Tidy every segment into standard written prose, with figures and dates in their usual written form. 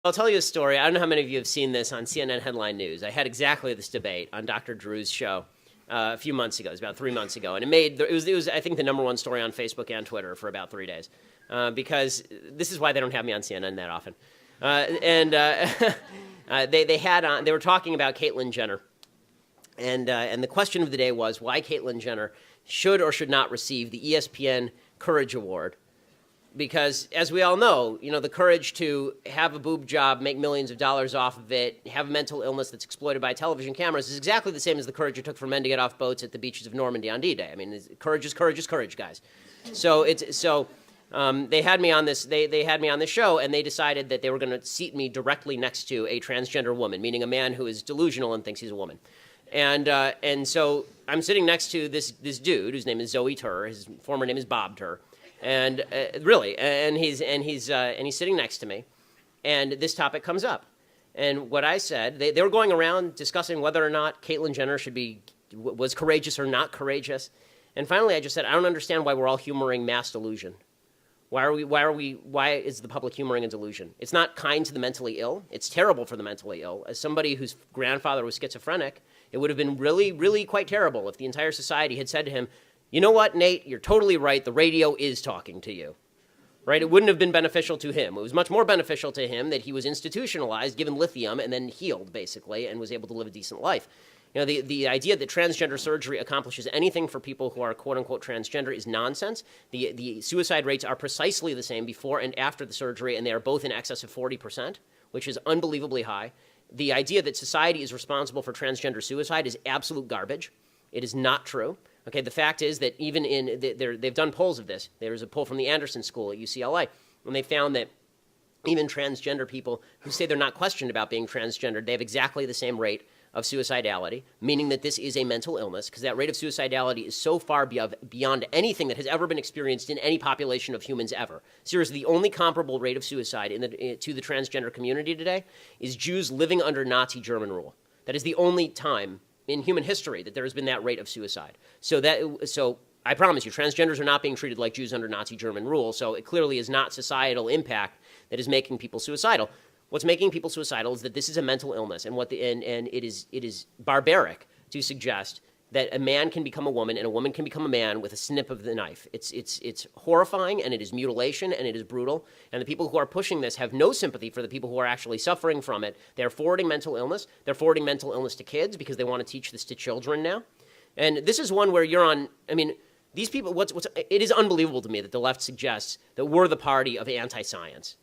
I'll tell you a story. I don't know how many of you have seen this on CNN Headline News. I had exactly this debate on Dr. Drew's show a few months ago. It was about 3 months ago. And it was I think, the #1 story on Facebook and Twitter for about 3 days. Because this is why they don't have me on CNN that often. They were talking about Caitlyn Jenner. And the question of the day was why Caitlyn Jenner should or should not receive the ESPN Courage Award. Because, as we all know, the courage to have a boob job, make millions of dollars off of it, have a mental illness that's exploited by television cameras is exactly the same as the courage it took for men to get off boats at the beaches of Normandy on D-Day. I mean, courage is courage, guys. So they had me on this. They had me on this show, and they decided that they were going to seat me directly next to a transgender woman, meaning a man who is delusional and thinks he's a woman. And so I'm sitting next to this dude whose name is Zoe Tur. His former name is Bob Tur. And he's sitting next to me, and this topic comes up. And what I said, they were going around discussing whether or not Caitlyn Jenner was courageous or not courageous. And finally, I just said, I don't understand why we're all humoring mass delusion. Why is the public humoring a delusion? It's not kind to the mentally ill. It's terrible for the mentally ill. As somebody whose grandfather was schizophrenic, it would have been really, really quite terrible if the entire society had said to him, you know what, Nate, you're totally right. The radio is talking to you, right? It wouldn't have been beneficial to him. It was much more beneficial to him that he was institutionalized, given lithium, and then healed, basically, and was able to live a decent life. The idea that transgender surgery accomplishes anything for people who are quote-unquote transgender is nonsense. The suicide rates are precisely the same before and after the surgery, and they are both in excess of 40%, which is unbelievably high. The idea that society is responsible for transgender suicide is absolute garbage. It is not true. Okay, the fact is that even they've done polls of this. There was a poll from the Anderson School at UCLA, and they found that even transgender people who say they're not questioned about being transgender, they have exactly the same rate of suicidality, meaning that this is a mental illness, because that rate of suicidality is so far beyond anything that has ever been experienced in any population of humans ever. Seriously, the only comparable rate of suicide to the transgender community today is Jews living under Nazi German rule. That is the only time in human history that there has been that rate of suicide. So I promise you, transgenders are not being treated like Jews under Nazi German rule, so it clearly is not societal impact that is making people suicidal. What's making people suicidal is that this is a mental illness, and it is barbaric to suggest that a man can become a woman and a woman can become a man with a snip of the knife. It's horrifying, and it is mutilation, and it is brutal. And the people who are pushing this have no sympathy for the people who are actually suffering from it. They're forwarding mental illness. They're forwarding mental illness to kids because they want to teach this to children now. And this is one where you're on. I mean, these people. It is unbelievable to me that the left suggests that we're the party of anti-science.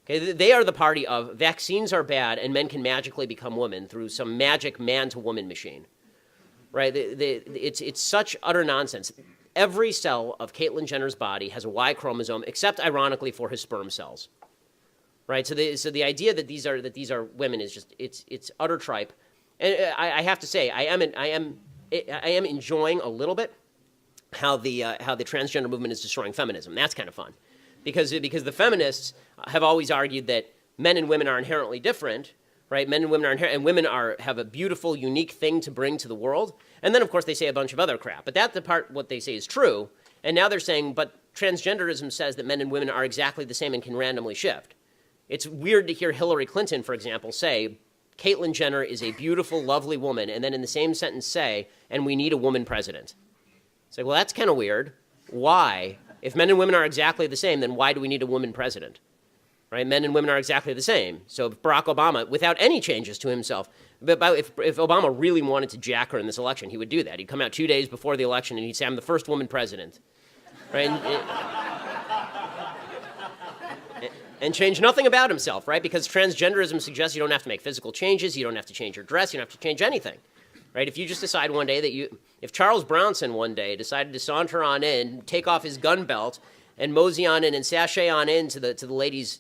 Okay, they are the party of vaccines are bad and men can magically become women through some magic man-to-woman machine. Right? It's such utter nonsense. Every cell of Caitlyn Jenner's body has a Y chromosome, except ironically for his sperm cells. Right? So the idea that these are women is just it's utter tripe. And I have to say I am enjoying a little bit how the transgender movement is destroying feminism. That's kind of fun, because the feminists have always argued that men and women are inherently different. Right, men and women have a beautiful, unique thing to bring to the world, and then of course they say a bunch of other crap. But what they say is true, and now they're saying, but transgenderism says that men and women are exactly the same and can randomly shift. It's weird to hear Hillary Clinton, for example, say Caitlyn Jenner is a beautiful, lovely woman, and then in the same sentence say, and we need a woman president. It's like, well, that's kind of weird. Why? If men and women are exactly the same, then why do we need a woman president? Right? Men and women are exactly the same. So Barack Obama, without any changes to himself, but if Obama really wanted to jack her in this election, he would do that. He'd come out 2 days before the election and he'd say, I'm the first woman president. Right? And change nothing about himself, right? Because transgenderism suggests you don't have to make physical changes, you don't have to change your dress, you don't have to change anything. Right? If you just decide one day if Charles Bronson one day decided to saunter on in, take off his gun belt, and mosey on in and sashay on in to the ladies'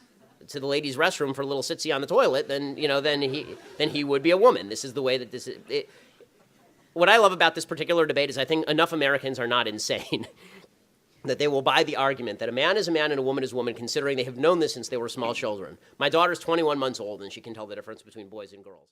restroom for a little sitsy on the toilet, then he would be a woman. This is the way that this is. What I love about this particular debate is I think enough Americans are not insane that they will buy the argument that a man is a man and a woman is a woman, considering they have known this since they were small children. My daughter's 21 months old, and she can tell the difference between boys and girls.